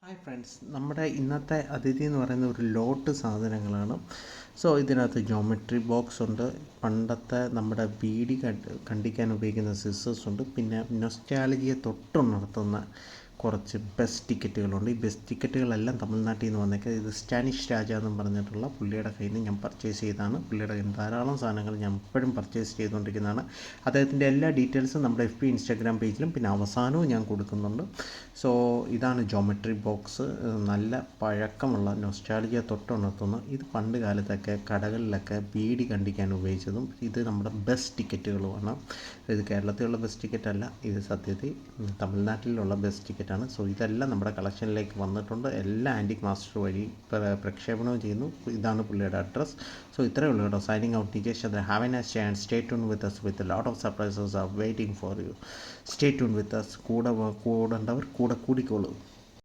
Hi friends, നമ്മുടെ ഇന്നത്തെ അതിഥി എന്ന് പറയുന്ന ഒരു ലോട്ട് സാധനങ്ങളാണ്. സോ ഇതിനകത്ത് ജോമെട്രി ബോക്സ് ഉണ്ട്, പണ്ടത്തെ നമ്മുടെ ബീഡി കണ്ടിക്കാൻ ഉപയോഗിക്കുന്ന സിസേഴ്സ് ഉണ്ട്, പിന്നെ നൊസ്റ്റാലജിയെ തൊട്ടുണർത്തുന്ന കുറച്ച് ബസ് ടിക്കറ്റുകളുണ്ട്. ഈ ബസ് ടിക്കറ്റുകളെല്ലാം തമിഴ്നാട്ടിൽ നിന്ന് വന്നേക്കുക. ഇത് സ്റ്റാനിഷ് രാജ എന്നും പറഞ്ഞിട്ടുള്ള പുള്ളിയുടെ കയ്യിൽ നിന്ന് ഞാൻ പർച്ചേസ് ചെയ്തതാണ്. പുള്ളിയുടെ ധാരാളം സാധനങ്ങൾ ഞാൻ എപ്പോഴും പർച്ചേസ് ചെയ്തുകൊണ്ടിരിക്കുന്നതാണ്. അദ്ദേഹത്തിൻ്റെ എല്ലാ ഡീറ്റെയിൽസും നമ്മുടെ FB ഇൻസ്റ്റാഗ്രാം പേജിലും പിന്നെ അവസാനവും ഞാൻ കൊടുക്കുന്നുണ്ട്. സോ ഇതാണ് ജോമെട്രി ബോക്സ്. നല്ല പഴക്കമുള്ള നൊസ്റ്റാൾജിയ തൊട്ടുണർത്തുന്നു. ഇത് പണ്ട് കാലത്തൊക്കെ കടകളിലൊക്കെ ബീഡി കണ്ടിക്കാൻ ഉപയോഗിച്ചതും ഇത് നമ്മുടെ ബസ് ടിക്കറ്റുകളുമാണ്. ഇത് കേരളത്തിലുള്ള ബസ് ടിക്കറ്റ് അല്ല, ഇത് സത്യത്തിൽ തമിഴ്നാട്ടിലുള്ള ബസ് ടിക്കറ്റാണ്. സോ ഇതെല്ലാം നമ്മുടെ കളക്ഷനിലേക്ക് വന്നിട്ടുണ്ട്. എല്ലാ ആൻറ്റിക് മാസ്റ്റർ വഴി പ്രക്ഷേപണവും ചെയ്യുന്നു. ഇതാണ് പുള്ളിയുടെ അഡ്രസ്. സോ ഇത്രയേ ഉള്ളൂ കേട്ടോ. Signing out, DJ Chandra. Have a nice day and stay tuned with us with a lot of surprises are waiting for you. Stay tuned with us. കൂടെ കൂടേണ്ടവർ കൂടെ കൂടിക്കോളൂ.